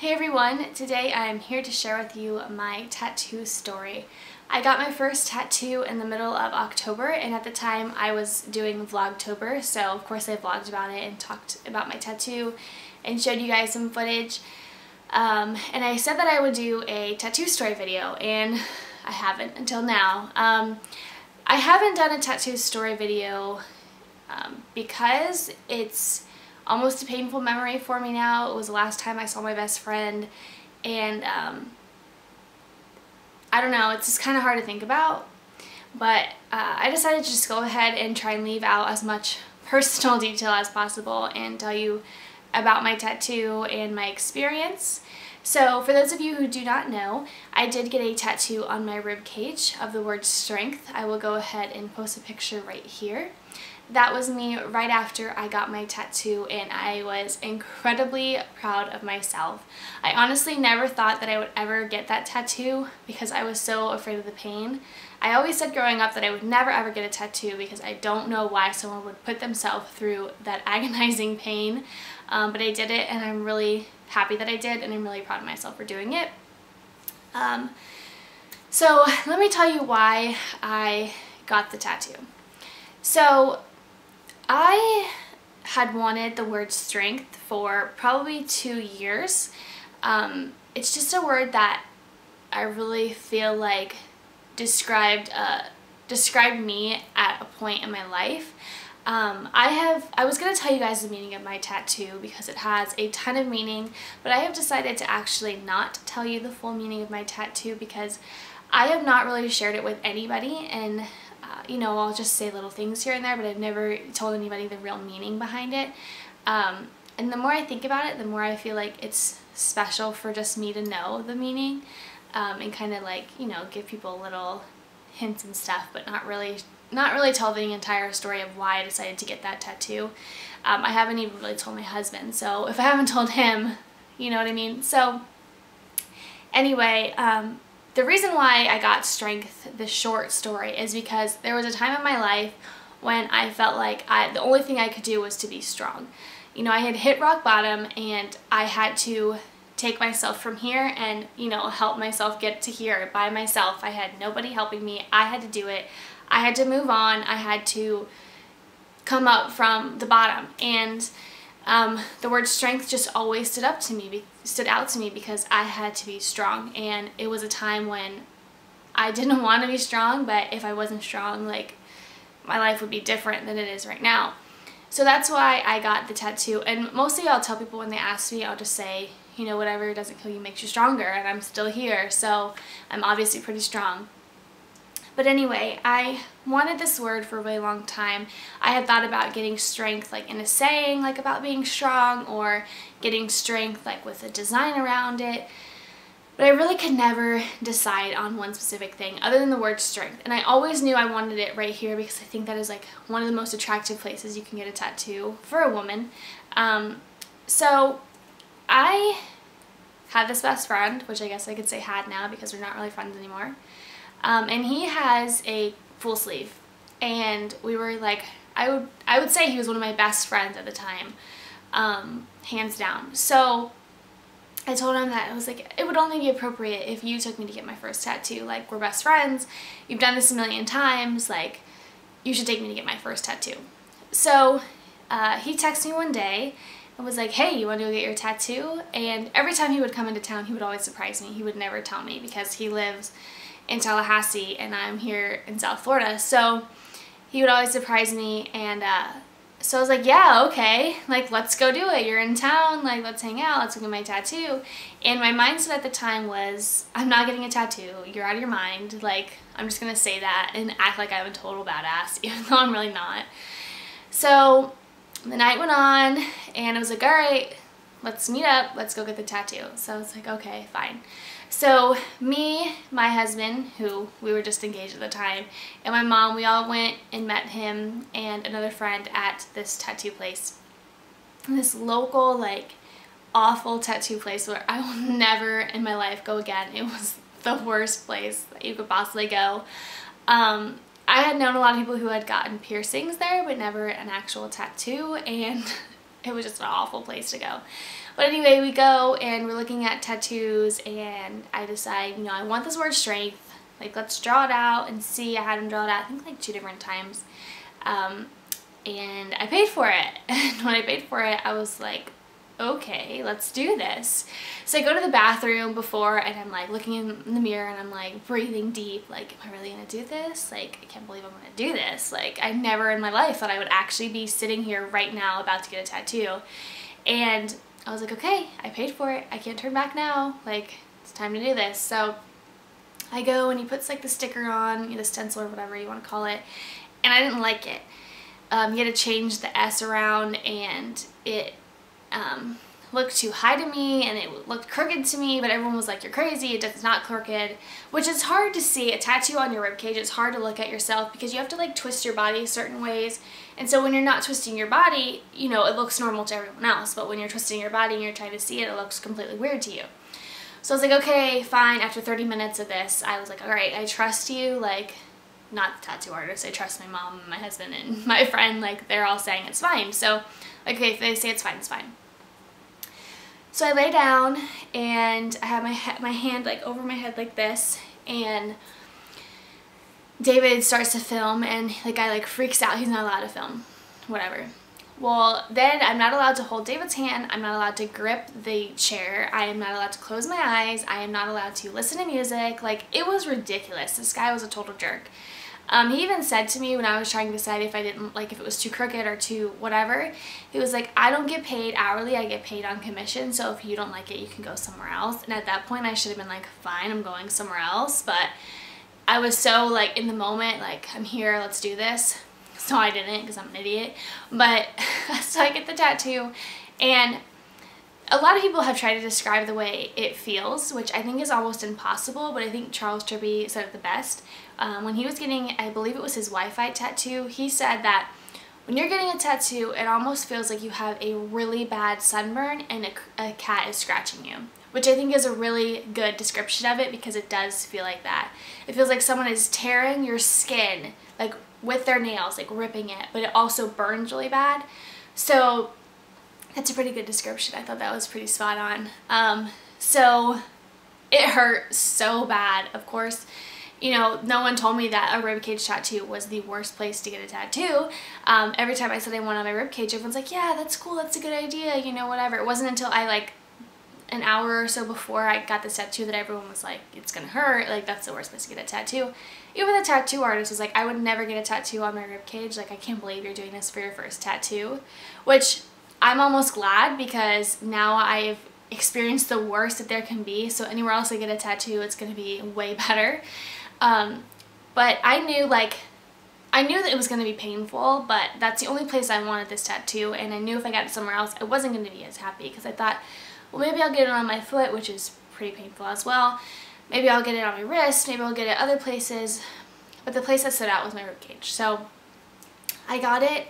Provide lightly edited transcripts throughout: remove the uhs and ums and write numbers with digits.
Hey everyone, today I'm here to share with you my tattoo story. I got my first tattoo in the middle of October, and at the time I was doing Vlogtober, so of course I vlogged about it and talked about my tattoo and showed you guys some footage. And I said that I would do a tattoo story video, and I haven't until now. I haven't done a tattoo story video because it's almost a painful memory for me now. It was the last time I saw my best friend, and I don't know, it's just kind of hard to think about, but I decided to just go ahead and try and leave out as much personal detail as possible and tell you about my tattoo and my experience. So for those of you who do not know, I did get a tattoo on my rib cage of the word strength. I will go ahead and post a picture right here. That was me right after I got my tattoo, and I was incredibly proud of myself. I honestly never thought that I would ever get that tattoo because I was so afraid of the pain. I always said growing up that I would never ever get a tattoo because I don't know why someone would put themselves through that agonizing pain, but I did it, and I'm really happy that I did, and I'm really proud of myself for doing it. So let me tell you why I got the tattoo. So I had wanted the word strength for probably 2 years. It's just a word that I really feel like described me at a point in my life. I was going to tell you guys the meaning of my tattoo because it has a ton of meaning, but I have decided to actually not tell you the full meaning of my tattoo because I have not really shared it with anybody, and you know, I'll just say little things here and there, but I've never told anybody the real meaning behind it. And the more I think about it, the more I feel like it's special for just me to know the meaning, and kind of like, you know, give people little hints and stuff, but not really tell the entire story of why I decided to get that tattoo. I haven't even really told my husband, so if I haven't told him, you know what I mean? So anyway, the reason why I got strength, the short story, is because there was a time in my life when I felt like the only thing I could do was to be strong. You know, I had hit rock bottom, and I had to take myself from here and, you know, help myself get to here by myself. I had nobody helping me. I had to do it. I had to move on. I had to come up from the bottom, and the word strength just always stood out to me because I had to be strong, and it was a time when I didn't want to be strong, but if I wasn't strong, like, my life would be different than it is right now. So that's why I got the tattoo, and mostly I'll tell people when they ask me, I'll just say, you know, whatever doesn't kill you makes you stronger, and I'm still here, so I'm obviously pretty strong. But anyway, I wanted this word for a really long time. I had thought about getting strength like in a saying, like about being strong, or getting strength like with a design around it. But I really could never decide on one specific thing other than the word strength. And I always knew I wanted it right here because I think that is like one of the most attractive places you can get a tattoo for a woman. So I had this best friend, which I guess I could say had now because we're not really friends anymore. And he has a full sleeve, and we were like, I would say he was one of my best friends at the time, hands down. So I told him that I was like, it would only be appropriate if you took me to get my first tattoo. Like, we're best friends, you've done this a million times, like, you should take me to get my first tattoo. So he texted me one day and was like, hey, you want to go get your tattoo? And every time he would come into town, he would always surprise me. He would never tell me because he lives in Tallahassee and I'm here in South Florida, so he would always surprise me. And so I was like, yeah, okay, like, let's go do it. You're in town, like, let's hang out, let's go get my tattoo. And my mindset at the time was, I'm not getting a tattoo, you're out of your mind, like, I'm just gonna say that and act like I'm a total badass, even though I'm really not. So the night went on, and I was like, all right, let's meet up, let's go get the tattoo. So I was like, okay, fine. So me, my husband, who we were just engaged at the time, and my mom, we all went and met him and another friend at this tattoo place. This local, like, awful tattoo place where I will never in my life go again. It was the worst place that you could possibly go. I had known a lot of people who had gotten piercings there, but never an actual tattoo, and It was just an awful place to go. But anyway, we go and we're looking at tattoos, and I decide, you know, I want this word strength. Like, let's draw it out and see. I had him draw it out, I think like 2 different times. And I paid for it. And when I paid for it, I was like, okay, let's do this. So I go to the bathroom before, and I'm like looking in the mirror, and I'm like breathing deep, like, am I really gonna do this? Like, I can't believe I'm gonna do this. Like, I never in my life thought I would actually be sitting here right now about to get a tattoo. And I was like, okay, I paid for it, I can't turn back now, like, it's time to do this. So I go, and he puts like the sticker on, the stencil or whatever you want to call it, and I didn't like it. You had to change the S around, and it looked too high to me, and it looked crooked to me, but everyone was like, you're crazy, it's not crooked, which is hard to see. A tattoo on your ribcage, it's hard to look at yourself because you have to like twist your body certain ways, and so when you're not twisting your body, you know, it looks normal to everyone else, but when you're twisting your body and you're trying to see it, it looks completely weird to you. So I was like, okay, fine. After 30 minutes of this, I was like, all right, I trust you, like, not the tattoo artist, I trust my mom and my husband and my friend, like, they're all saying it's fine. So, okay, if they say it's fine, it's fine. So I lay down, and I have my hand like over my head like this, and David starts to film, and the guy like freaks out. He's not allowed to film, whatever. Well, then I'm not allowed to hold David's hand, I'm not allowed to grip the chair, I am not allowed to close my eyes, I am not allowed to listen to music. Like, it was ridiculous. This guy was a total jerk. He even said to me when I was trying to decide if I didn't, like, if it was too crooked or too whatever, he was like, I don't get paid hourly, I get paid on commission, so if you don't like it, you can go somewhere else. And at that point, I should have been like, fine, I'm going somewhere else, but I was so, like, in the moment, like, I'm here, let's do this. So I didn't, because I'm an idiot. But, so I get the tattoo, and a lot of people have tried to describe the way it feels, which I think is almost impossible, but I think Charles Trippy said it the best. When he was getting, I believe it was his Wi-Fi tattoo, he said that when you're getting a tattoo, it almost feels like you have a really bad sunburn and a cat is scratching you, which I think is a really good description of it, because it does feel like that. It feels like someone is tearing your skin, like, with their nails, like ripping it, but it also burns really bad. So that's a pretty good description. I thought that was pretty spot on. So it hurt so bad. Of course, you know, no one told me that a ribcage tattoo was the worst place to get a tattoo. Every time I said I wanted on my ribcage, everyone's like, yeah, that's cool, that's a good idea, you know, whatever. It wasn't until I, like, an hour or so before I got this tattoo that everyone was like, it's gonna hurt, like, that's the worst place to get a tattoo. Even the tattoo artist was like, I would never get a tattoo on my ribcage, like, I can't believe you're doing this for your first tattoo, which I'm almost glad, because now I've experienced the worst that there can be, so anywhere else I get a tattoo, it's gonna be way better. But I knew that it was going to be painful, but that's the only place I wanted this tattoo, and I knew if I got it somewhere else, I wasn't going to be as happy, because I thought, well, maybe I'll get it on my foot, which is pretty painful as well. Maybe I'll get it on my wrist, maybe I'll get it other places, but the place that stood out was my ribcage. So I got it.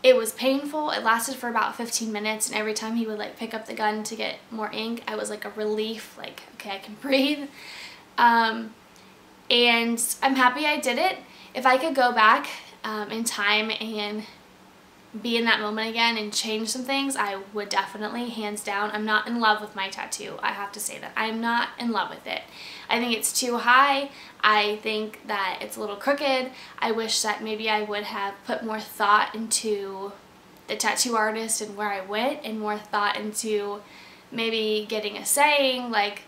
It was painful. It lasted for about 15 minutes, and every time he would like pick up the gun to get more ink, I was like a relief, like, okay, I can breathe. And I'm happy I did it. If I could go back in time and be in that moment again and change some things, I would definitely, hands down. I'm not in love with my tattoo. I have to say that. I'm not in love with it. I think it's too high. I think that it's a little crooked. I wish that maybe I would have put more thought into the tattoo artist and where I went, and more thought into maybe getting a saying, like,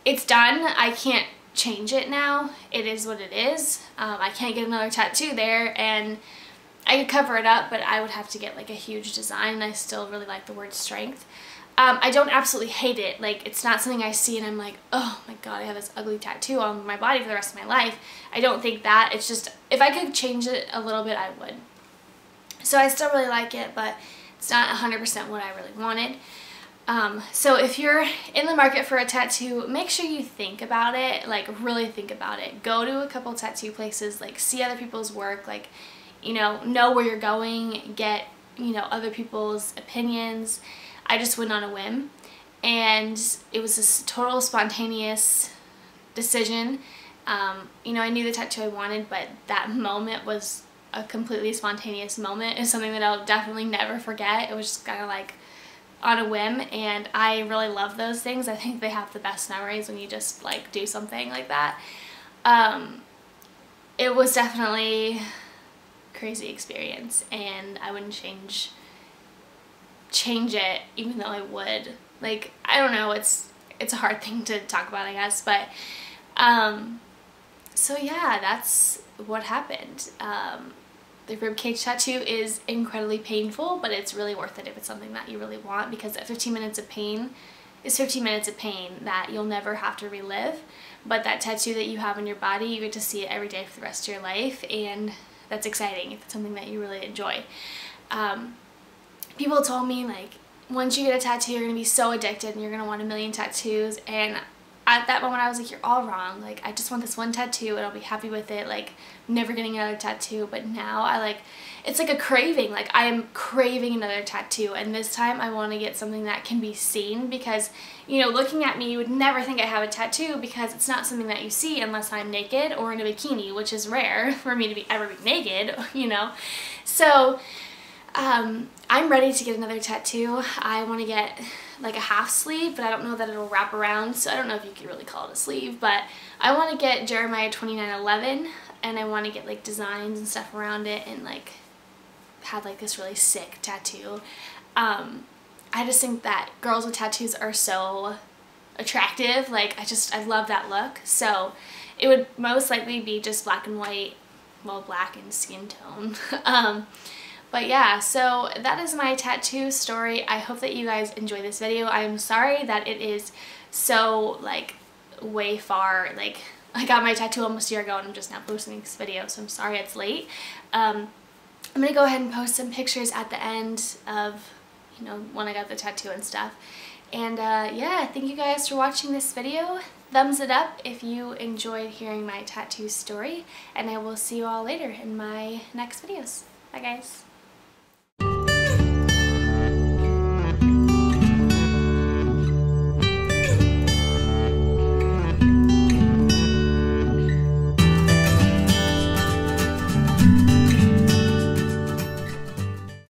it's done, I can't change it now, it is what it is. I can't get another tattoo there, and I could cover it up, but I would have to get like a huge design. I still really like the word strength. I don't absolutely hate it. Like, it's not something I see and I'm like, oh my god, I have this ugly tattoo on my body for the rest of my life. I don't think that. It's just, if I could change it a little bit, I would. So I still really like it, but it's not 100% what I really wanted. So if you're in the market for a tattoo, make sure you think about it, like really think about it. Go to a couple tattoo places, like see other people's work, like, you know where you're going, get, other people's opinions. I just went on a whim, and it was this total spontaneous decision. I knew the tattoo I wanted, but that moment was a completely spontaneous moment. It's something that I'll definitely never forget. It was just kind of like on a whim, and I really love those things. I think they have the best memories when you just like do something like that. It was definitely a crazy experience, and I wouldn't change it, even though I would. Like, I don't know, it's a hard thing to talk about, I guess, but so yeah, that's what happened. The ribcage tattoo is incredibly painful, but it's really worth it if it's something that you really want, because that 15 minutes of pain is 15 minutes of pain that you'll never have to relive. But that tattoo that you have on your body, you get to see it every day for the rest of your life, and that's exciting if it's something that you really enjoy. People told me, like, once you get a tattoo, you're going to be so addicted and you're going to want a million tattoos, and at that moment I was like, you're all wrong. Like, I just want this one tattoo and I'll be happy with it. Like, never getting another tattoo. But now it's like a craving. Like, I am craving another tattoo, and this time I want to get something that can be seen, because, you know, looking at me, you would never think I have a tattoo, because it's not something that you see unless I'm naked or in a bikini, which is rare for me to ever be naked, you know. So I'm ready to get another tattoo. I want to get like a half sleeve, but I don't know that it'll wrap around, so I don't know if you could really call it a sleeve, but I want to get Jeremiah 29:11, and I want to get like designs and stuff around it, and like have like this really sick tattoo. I just think that girls with tattoos are so attractive. Like, I love that look. So it would most likely be just black and white, well, black and skin tone. But yeah, so that is my tattoo story. I hope that you guys enjoy this video. I'm sorry that it is so, like, way far. Like, I got my tattoo almost a year ago and I'm just now posting this video, so I'm sorry it's late. I'm going to go ahead and post some pictures at the end of, you know, when I got the tattoo and stuff. And yeah, thank you guys for watching this video. Thumbs it up if you enjoyed hearing my tattoo story, and I will see you all later in my next videos. Bye guys.